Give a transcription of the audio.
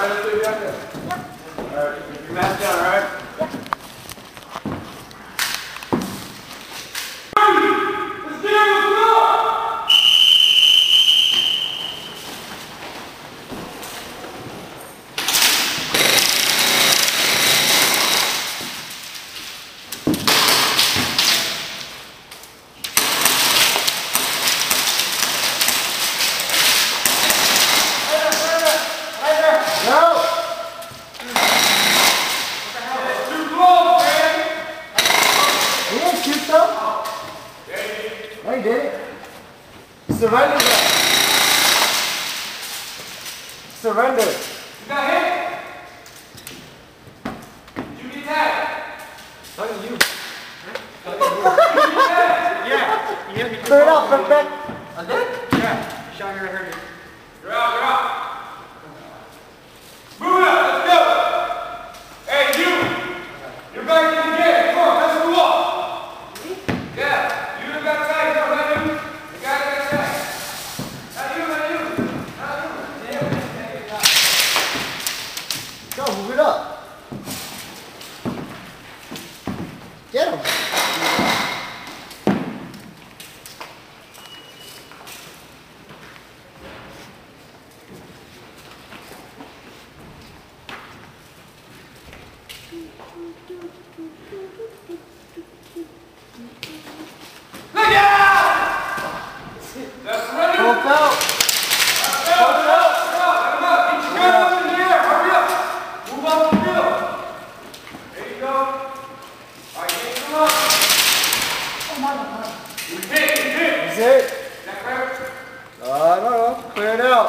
let's do it back there. Alright, keep your mask down, alright? No, he did it. Surrender. Surrender. You got hit? Did you get tagged? Not you. Yeah. You hit me. Clear it out, perfect. I did? Yeah. Sean, you're hurt me. You're out, you're out. Move it up, let's go. Hey, you. You're back in the game. Come on, let's move up. Yeah, you the back side, come on, not you. The guy back side. Not you, not you. Not you. Yeah. Go, move it up. Get him. Look out! That's ready. Both out. Let's go, let's go. Come on, get your gun up in the air. Hurry up. Move up the field. There you go. All right, get him up. Oh my God. You hit. Is it? Is that clear? I don't know. Clear it out.